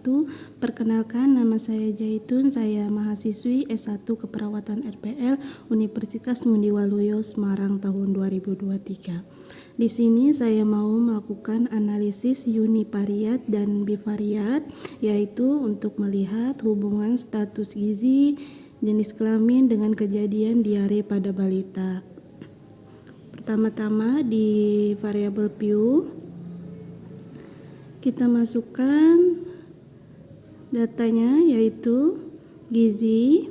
wabarakatuh. Perkenalkan, nama saya Jaitun, saya mahasiswi S1 Keperawatan RPL Universitas Ngudi Waluyo Semarang tahun 2023. Di sini saya mau melakukan analisis univariat dan bivariat, yaitu untuk melihat hubungan status gizi, jenis kelamin dengan kejadian diare pada balita. Pertama-tama di variabel view kita masukkan datanya, yaitu gizi,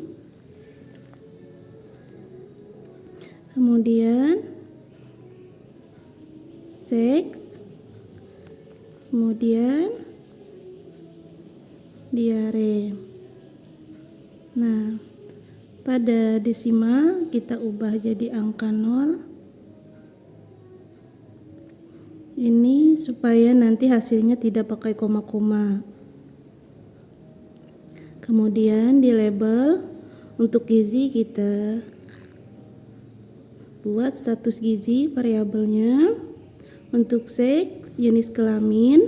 kemudian seks, kemudian diare. Nah, pada desimal kita ubah jadi angka 0. Ini supaya nanti hasilnya tidak pakai koma-koma. Kemudian di label untuk gizi kita buat status gizi variabelnya, untuk seks jenis kelamin,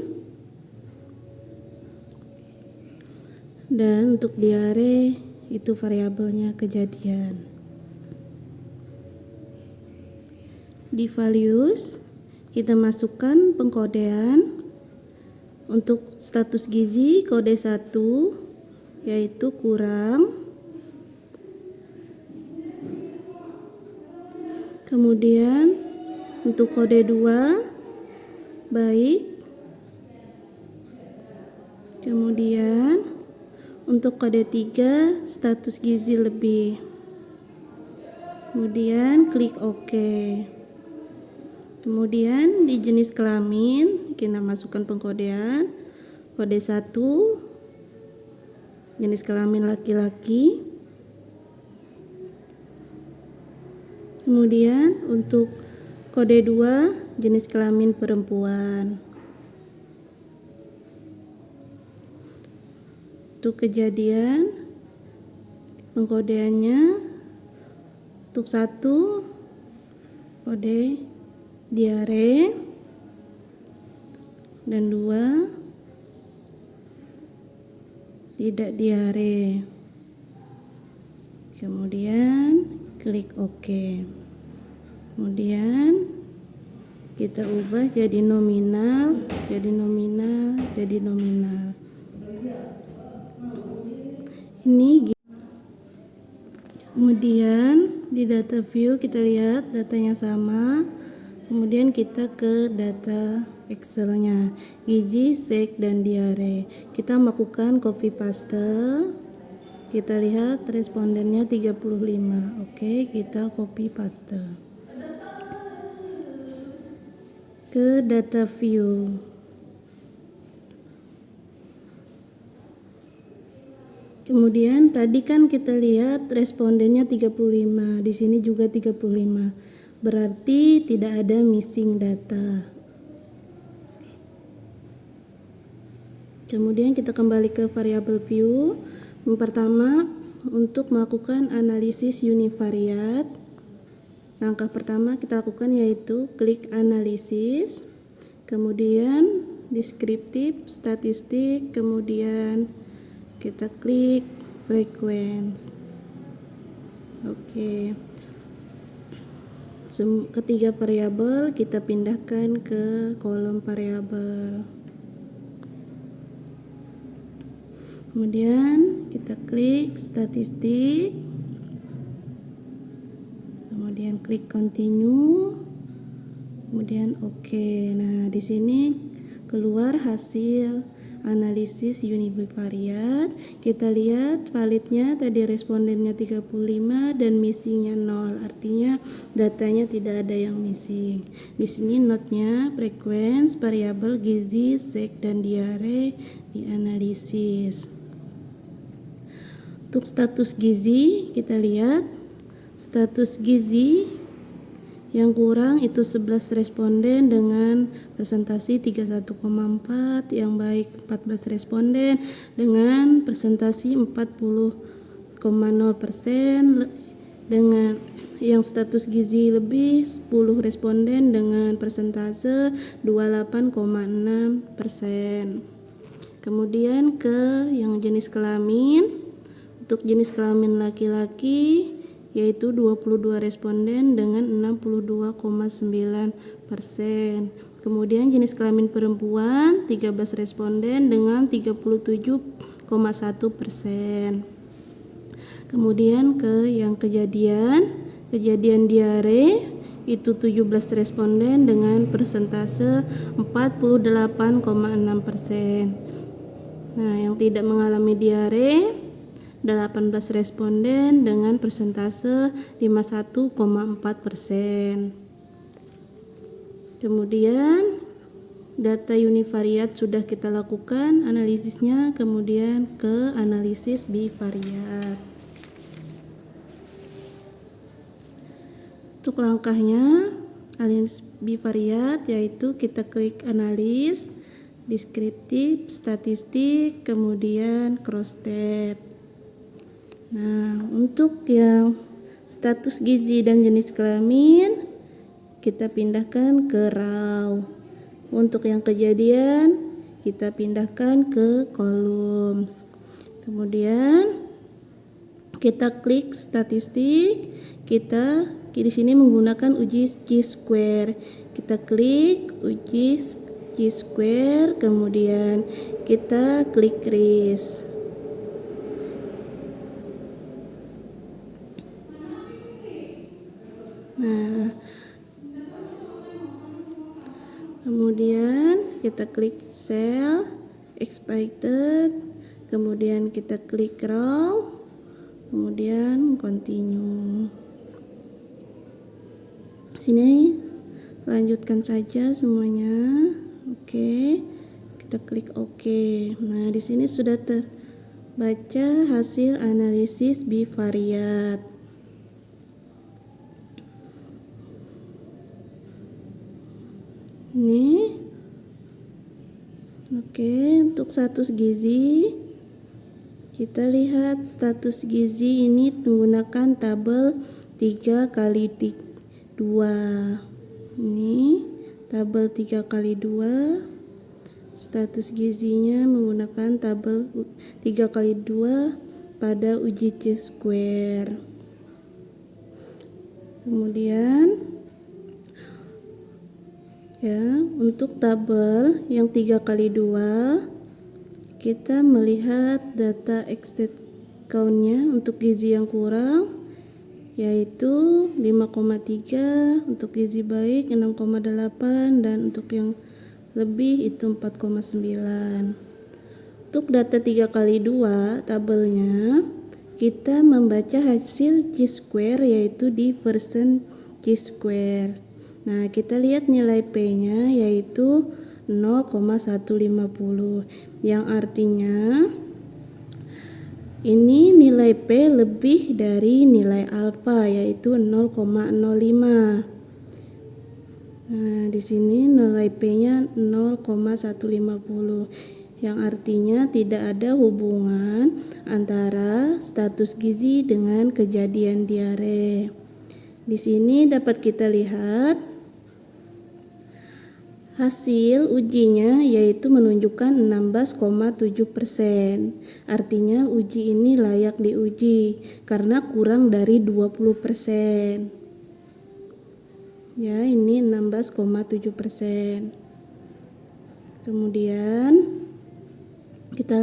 dan untuk diare itu variabelnya kejadian. Di values kita masukkan pengkodean. Untuk status gizi kode 1 yaitu kurang, kemudian untuk kode 2 baik, kemudian untuk kode 3 status gizi lebih, kemudian klik OK. Kemudian di jenis kelamin kita masukkan pengkodean kode 1 jenis kelamin laki-laki, kemudian untuk kode 2 jenis kelamin perempuan. Untuk kejadian pengkodeannya untuk 1 kode diare dan 2 tidak diare. Kemudian klik OK. Kemudian kita ubah jadi nominal, jadi nominal, jadi nominal. Ini kemudian di data view kita lihat datanya sama. Kemudian kita ke data Excelnya, gizi, seks, dan diare. Kita melakukan copy paste. Kita lihat respondennya 35. Oke, kita copy paste ke data view. Kemudian tadi kan kita lihat respondennya 35, di sini juga 35. Berarti tidak ada missing data. Kemudian kita kembali ke variabel view. Yang pertama, untuk melakukan analisis univariat, langkah pertama kita lakukan yaitu klik analisis, kemudian deskriptif, statistik, kemudian kita klik frequency. Oke. Ketiga variabel kita pindahkan ke kolom variabel. Kemudian kita klik statistik, kemudian klik continue, kemudian OK. Nah, di sini keluar hasil analisis univariat. Kita lihat validnya tadi respondennya 35 dan missingnya 0, artinya datanya tidak ada yang missing. Di sini notnya frekuensi variabel gizi, seks, dan diare dianalisis. Untuk status gizi kita lihat status gizi yang kurang itu 11 responden dengan presentasi 31,4, yang baik 14 responden dengan presentasi 40,0%, dengan yang status gizi lebih 10 responden dengan persentase 28,6%. Kemudian ke yang jenis kelamin. Untuk jenis kelamin laki-laki yaitu 22 responden dengan 62,9%. Kemudian jenis kelamin perempuan 13 responden dengan 37,1%. Kemudian ke yang kejadian diare itu 17 responden dengan persentase 48,6%. Nah, yang tidak mengalami diare 18 responden dengan persentase 51,4%. Kemudian data univariat sudah kita lakukan analisisnya, kemudian ke analisis bivariat. Untuk langkahnya analisis bivariat yaitu kita klik analis, deskriptif, statistik, kemudian cross tab. Nah, untuk yang status gizi dan jenis kelamin kita pindahkan ke raw. Untuk yang kejadian kita pindahkan ke kolom. Kemudian kita klik statistik, kita di sini menggunakan uji chi-square. Kita klik uji chi-square, kemudian kita klik RIS. Nah, kemudian kita klik cell expected, kemudian kita klik raw, kemudian continue. Sini lanjutkan saja semuanya. Oke, kita klik oke. Nah, di sini sudah terbaca hasil analisis bivariat. Ini oke, untuk status gizi kita lihat status gizi ini menggunakan tabel 3x2. Ini tabel 3x2, status gizinya menggunakan tabel 3x2 pada uji chi-square. Kemudian untuk tabel yang 3x2 kita melihat data exit count-nya untuk gizi yang kurang yaitu 5,3, untuk gizi baik 6,8, dan untuk yang lebih itu 4,9. Untuk data 3x2 tabelnya kita membaca hasil chi-square yaitu di version chi-square. Nah, kita lihat nilai P-nya yaitu 0,150, yang artinya ini nilai P lebih dari nilai alfa yaitu 0,05. Nah, di sini nilai P-nya 0,150, yang artinya tidak ada hubungan antara status gizi dengan kejadian diare. Di sini dapat kita lihat hasil ujinya yaitu menunjukkan 16,7%. Artinya uji ini layak diuji karena kurang dari 20%. Ya, ini 16,7%. Kemudian kita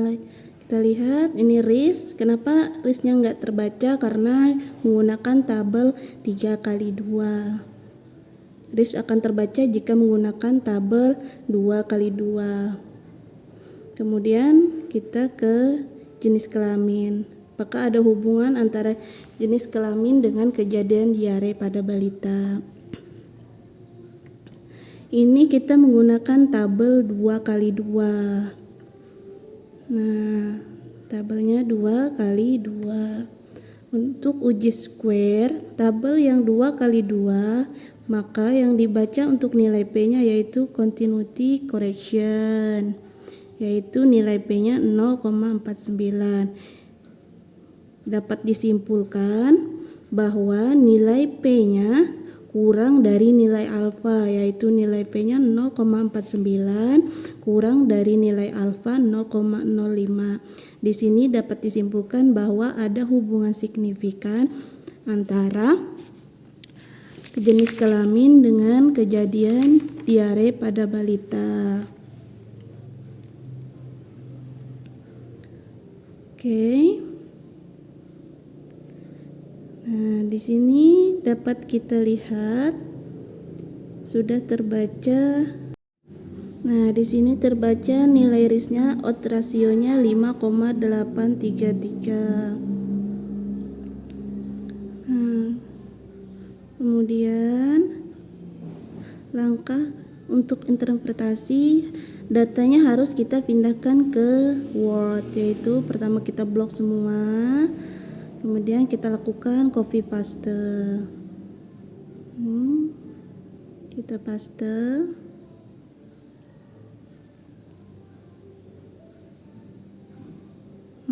lihat ini RIS. Kenapa RIS-nya nggak terbaca? Karena menggunakan tabel 3x2. RIS akan terbaca jika menggunakan tabel 2x2. Kemudian kita ke jenis kelamin. Apakah ada hubungan antara jenis kelamin dengan kejadian diare pada balita? Ini kita menggunakan tabel 2x2. Nah, tabelnya 2x2. Untuk uji square, tabel yang 2x2, maka yang dibaca untuk nilai P-nya yaitu continuity correction, yaitu nilai P-nya 0,49. Dapat disimpulkan bahwa nilai P-nya kurang dari nilai alfa, yaitu nilai P-nya 0,49 kurang dari nilai alfa 0,05. Di sini dapat disimpulkan bahwa ada hubungan signifikan antara jenis kelamin dengan kejadian diare pada balita. Oke. Nah, di sini dapat kita lihat sudah terbaca. Nah, di sini terbaca nilai risknya, odds rasionya 5,833. Nah, kemudian langkah untuk interpretasi datanya harus kita pindahkan ke Word, yaitu pertama kita blok semua. Kemudian kita lakukan copy paste. Kita paste.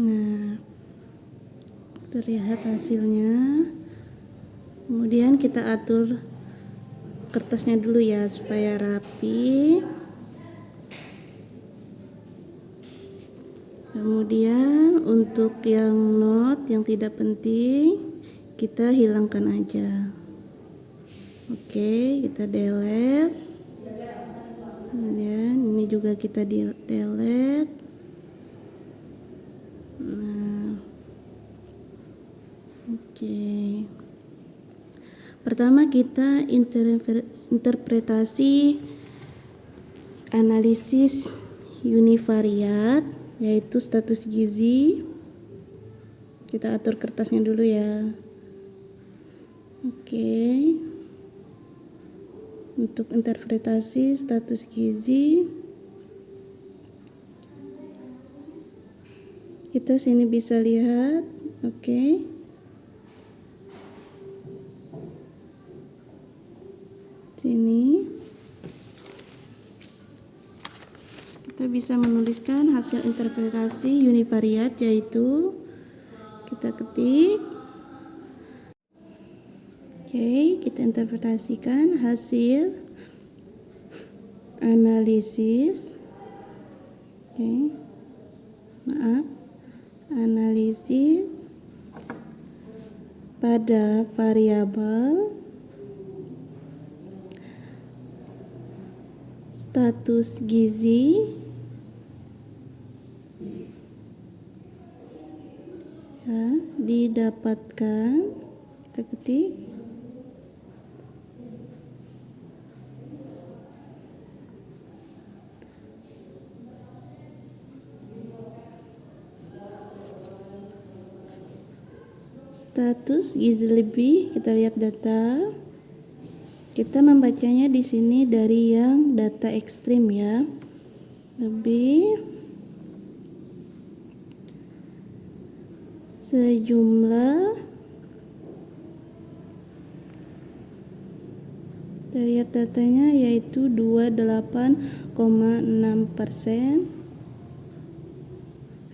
Nah, terlihat hasilnya. Kemudian kita atur kertasnya dulu ya supaya rapi. Kemudian untuk yang note yang tidak penting kita hilangkan aja. Oke, kita delete. Kemudian ini juga kita delete. Nah, oke. Pertama kita interpretasi analisis univariat, yaitu status gizi. Kita atur kertasnya dulu ya. Oke. Untuk interpretasi status gizi, kita sini bisa lihat. Oke. Sini kita bisa menuliskan hasil interpretasi univariat, yaitu kita ketik. Oke, kita interpretasikan hasil analisis. Analisis pada variabel status gizi ya, didapatkan, kita ketik, status gizi lebih. Kita lihat data. Kita membacanya di sini dari yang data ekstrim ya. Lebih sejumlah, kita lihat datanya yaitu 28,6%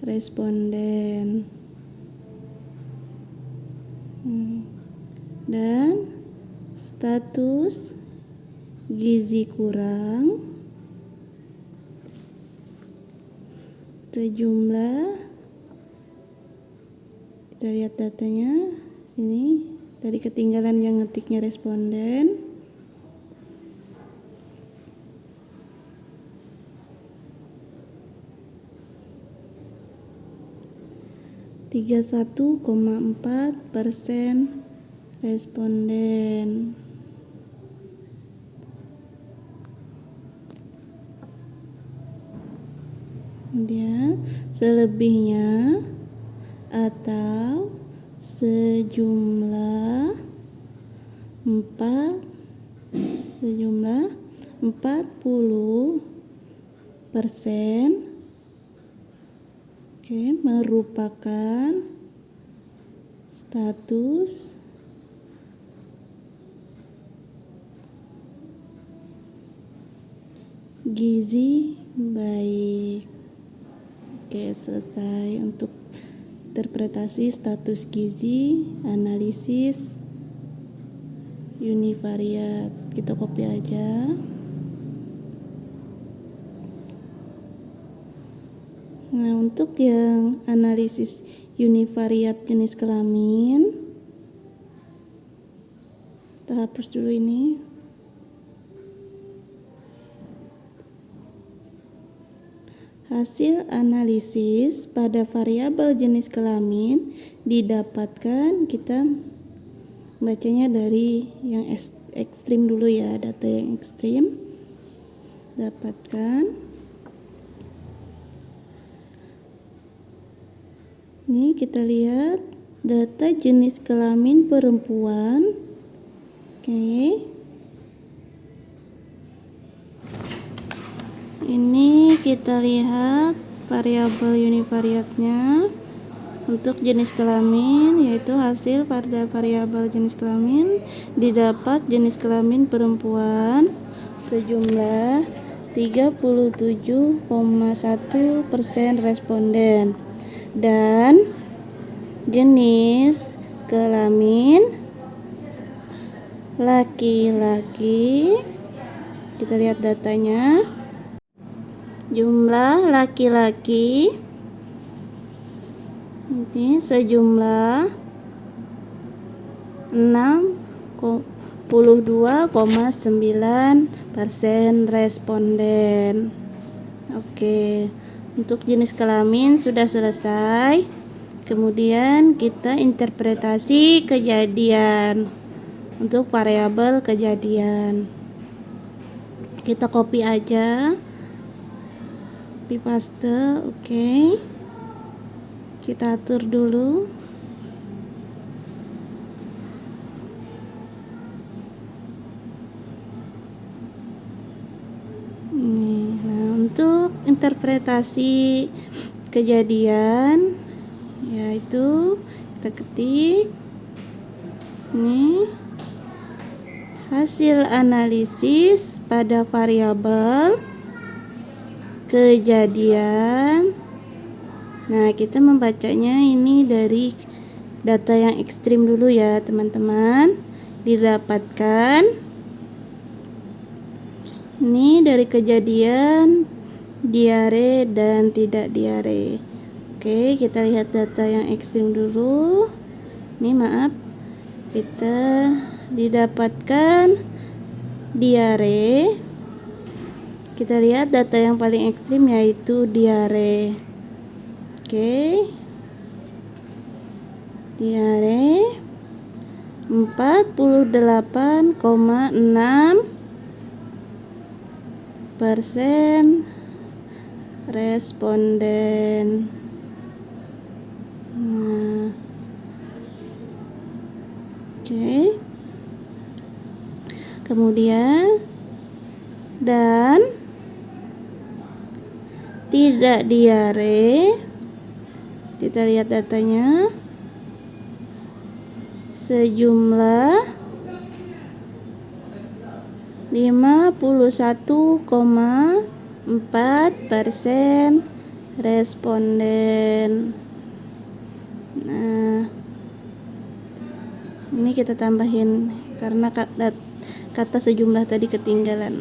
responden. Dan status gizi kurang sejumlah, kita lihat datanya sini, tadi ketinggalan yang ngetiknya responden. (31,4% responden. Kemudian selebihnya atau sejumlah 40% merupakan status gizi baik. Selesai untuk interpretasi status gizi analisis univariat. Kita copy aja. Nah, untuk yang analisis univariat jenis kelamin, kita hapus dulu ini. Hasil analisis pada variabel jenis kelamin didapatkan, kita bacanya dari yang ekstrim dulu ya, data yang ekstrim. Dapatkan. Ini kita lihat data jenis kelamin perempuan. Oke. Ini kita lihat variabel univariatnya untuk jenis kelamin, yaitu hasil pada variabel jenis kelamin didapat jenis kelamin perempuan sejumlah 37,1% responden, dan jenis kelamin laki-laki. Kita lihat datanya. Jumlah laki-laki ini sejumlah 62,9% responden. Oke, untuk jenis kelamin sudah selesai. Kemudian kita interpretasi kejadian untuk variabel kejadian. Kita copy aja, copy paste. Oke. Kita atur dulu. Nah, untuk interpretasi kejadian, yaitu kita ketik ini hasil analisis pada variabel kejadian. Nah, kita membacanya ini dari data yang ekstrim dulu ya teman-teman. Didapatkan ini dari kejadian diare dan tidak diare. Oke, kita lihat data yang ekstrim dulu. Ini maaf, kita didapatkan diare. Kita lihat data yang paling ekstrim yaitu diare. Oke, diare 48,6% responden. Nah, oke. Kemudian dan tidak diare, kita lihat datanya sejumlah 51,4% responden. Nah, ini kita tambahin karena kata sejumlah tadi ketinggalan.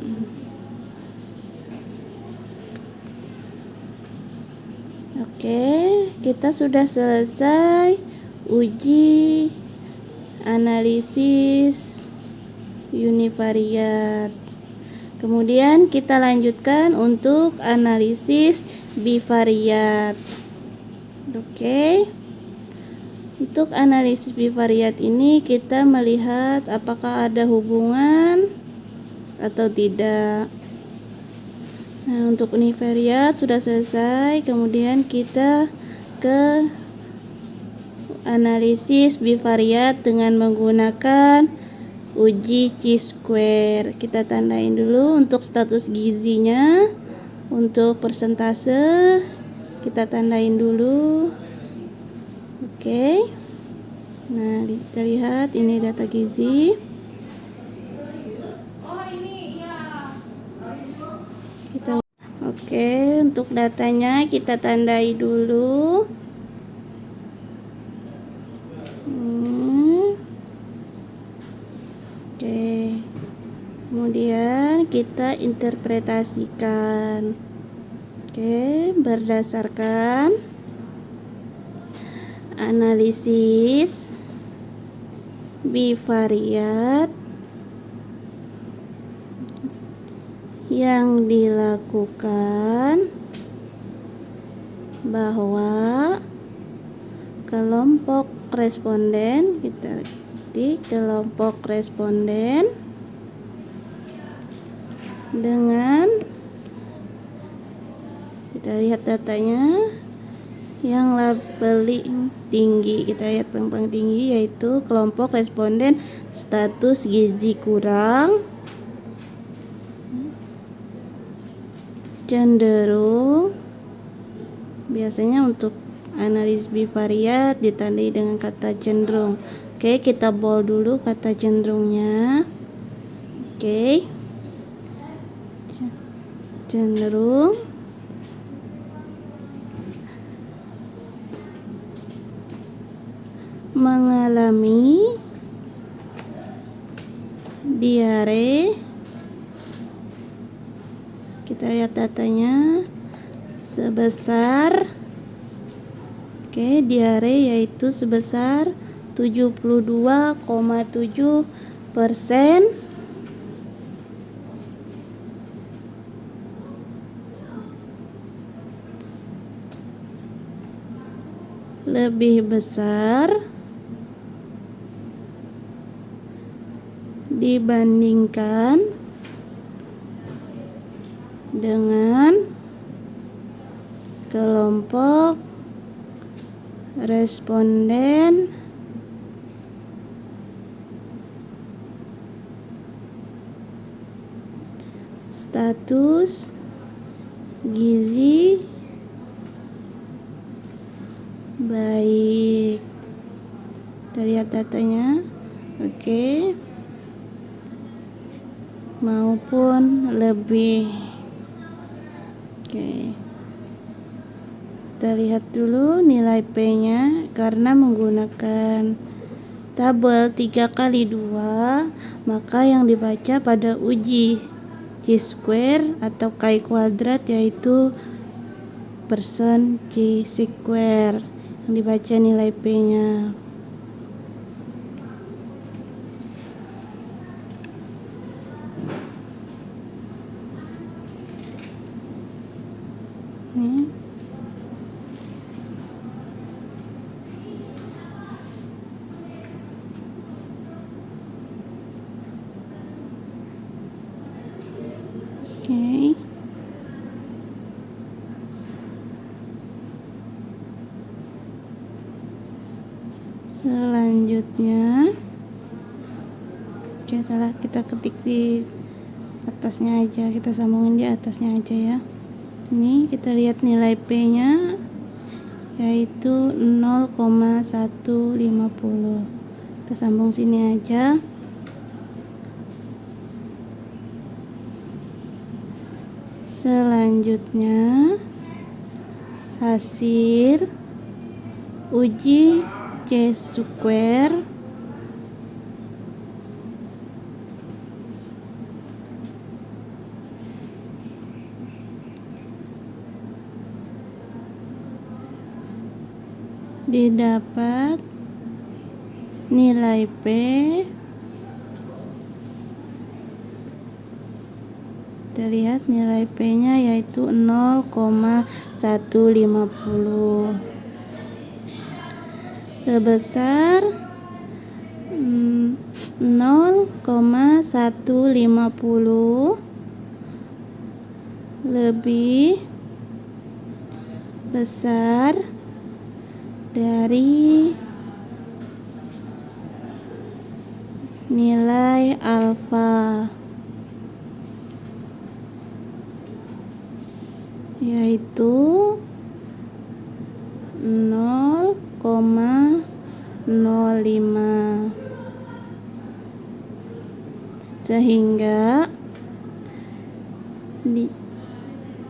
Oke, kita sudah selesai uji analisis univariat. Kemudian kita lanjutkan untuk analisis bivariat. Oke. Untuk analisis bivariat ini kita melihat apakah ada hubungan atau tidak. Nah, untuk univariat sudah selesai. Kemudian kita ke analisis bivariat dengan menggunakan uji chi-square. Kita tandain dulu untuk status gizinya. Untuk persentase kita tandain dulu. Oke. Nah, kita lihat ini data gizi. Oke, untuk datanya kita tandai dulu. Oke. kemudian kita interpretasikan. Oke, berdasarkan analisis bivariat yang dilakukan bahwa kelompok responden, kita ketik kelompok responden dengan, kita lihat datanya yang paling tinggi, kita lihat paling tinggi yaitu kelompok responden status gizi kurang, cenderung. Biasanya untuk analisis bivariat ditandai dengan kata cenderung. Oke, kita bold dulu kata cenderungnya. Oke, cenderung mengalami diare. Kita lihat datanya sebesar, diare yaitu sebesar 72,7%, lebih besar dibandingkan dengan kelompok responden status gizi baik. Kita lihat datanya. Oke, maupun lebih. Oke, kita lihat dulu nilai P-nya. Karena menggunakan tabel 3x2, maka yang dibaca pada uji chi-square atau chi kuadrat yaitu persen chi-square yang dibaca nilai P-nya. Nih. Oke. Selanjutnya, salah, kita ketik di atasnya aja, kita sambungin di atasnya aja ya. Ini kita lihat nilai P-nya yaitu 0,150. Kita sambung sini aja. Selanjutnya, hasil uji chi-square didapat nilai P kita lihat nilai P-nya yaitu 0,150 sebesar 0,150 lebih besar dari nilai alfa yaitu 0,05 sehingga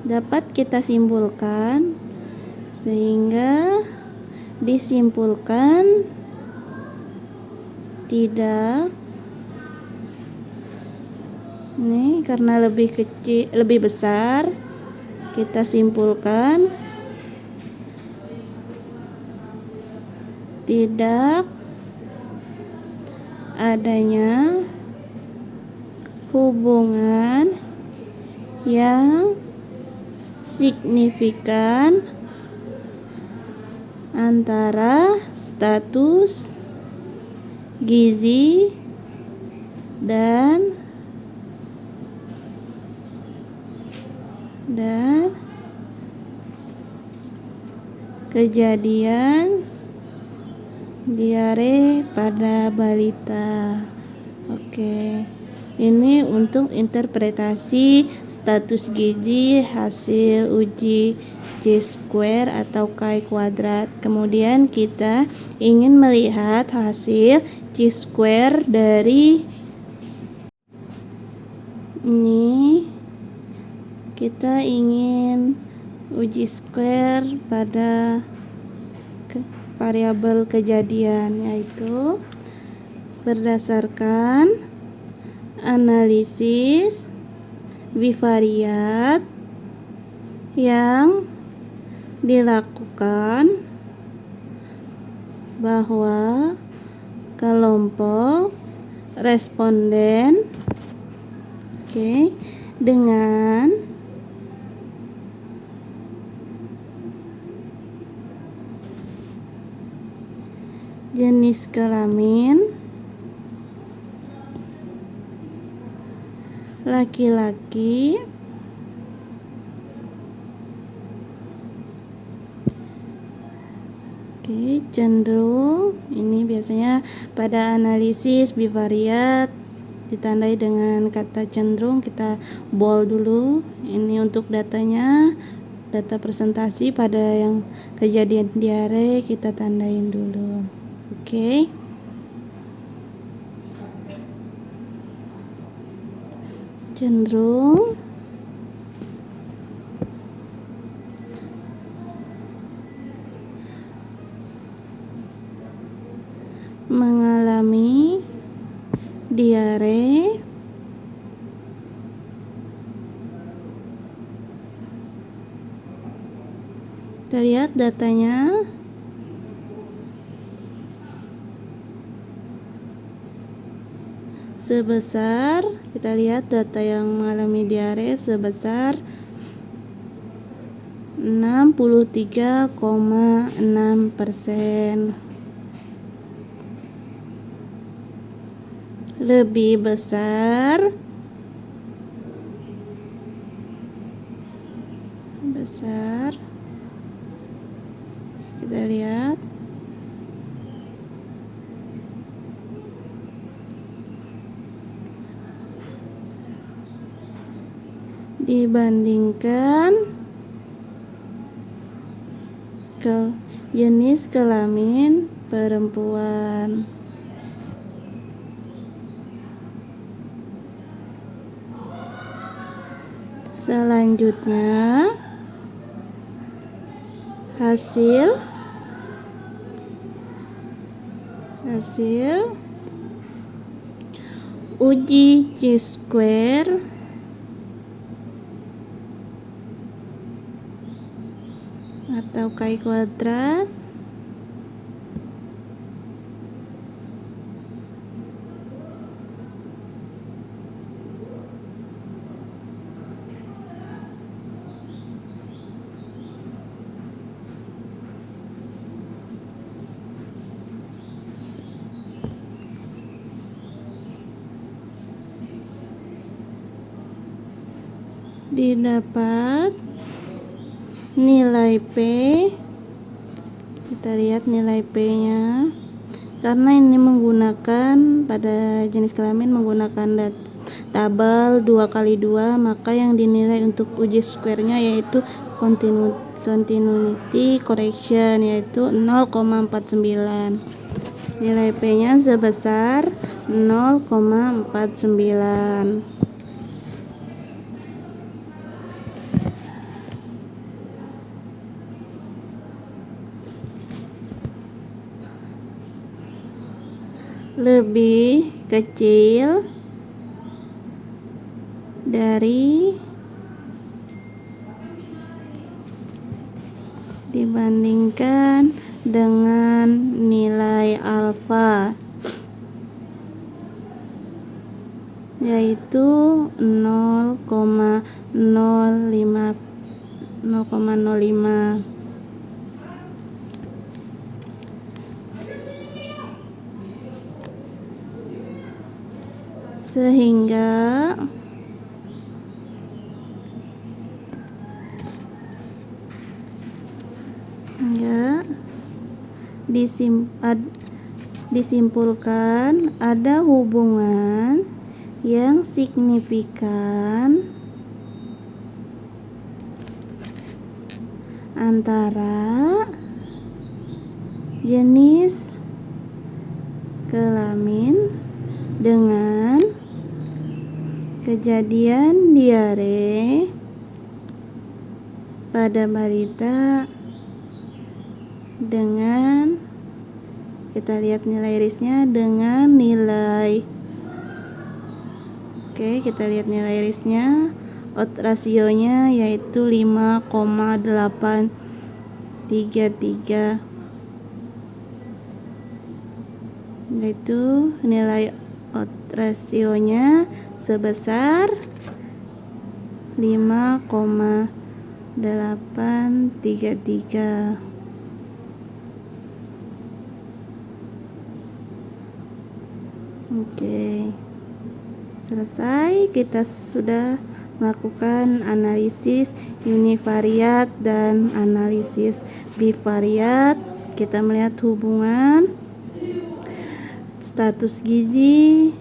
dapat kita simpulkan disimpulkan tidak Ini karena lebih kecil, lebih besar, kita simpulkan tidak adanya hubungan yang signifikan antara status gizi dan kejadian diare pada balita. Oke, ini untuk interpretasi status gizi hasil uji C-square atau chi-kuadrat. Kemudian kita ingin melihat hasil C-square dari ini. Kita ingin uji square pada variabel kejadian, yaitu berdasarkan analisis bivariat yang dilakukan bahwa kelompok responden dengan jenis kelamin laki-laki cenderung, ini biasanya pada analisis bivariat ditandai dengan kata cenderung, kita bold dulu. Ini untuk datanya, data presentasi pada yang kejadian diare kita tandain dulu. Oke. Cenderung mengalami diare kita lihat datanya sebesar, kita lihat data yang mengalami diare sebesar 63,6%. Lebih besar kita lihat dibandingkan ke jenis kelamin perempuan. Selanjutnya hasil uji C-square atau chi-kuadrat didapat nilai P. Kita lihat nilai P nya, karena ini menggunakan pada jenis kelamin menggunakan tabel 2x2, maka yang dinilai untuk uji square nya yaitu continuity correction, yaitu 0,49. Nilai P nya sebesar 0,49. Lebih kecil dibandingkan dengan nilai alfa, yaitu 0,05. Sehingga disimpulkan ada hubungan yang signifikan antara jenis kelamin dengan kejadian diare pada balita dengan, kita lihat nilai risknya dengan nilai, kita lihat nilai risknya, odds rasionya yaitu 5,833, yaitu nilai odds rasionya sebesar 5,833. Selesai. Kita sudah melakukan analisis univariat dan analisis bivariat. Kita melihat hubungan status gizi,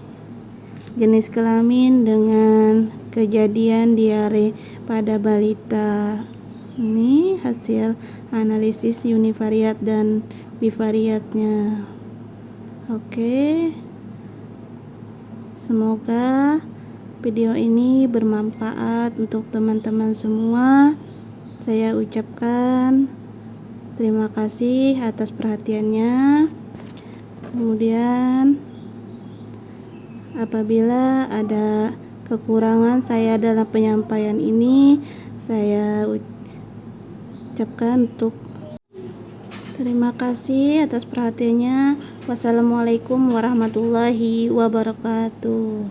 jenis kelamin dengan kejadian diare pada balita. Ini hasil analisis univariat dan bivariatnya. Semoga video ini bermanfaat untuk teman-teman semua. Saya ucapkan terima kasih atas perhatiannya. Kemudian apabila ada kekurangan saya dalam penyampaian ini, saya ucapkan untuk terima kasih atas perhatiannya. Wassalamualaikum warahmatullahi wabarakatuh.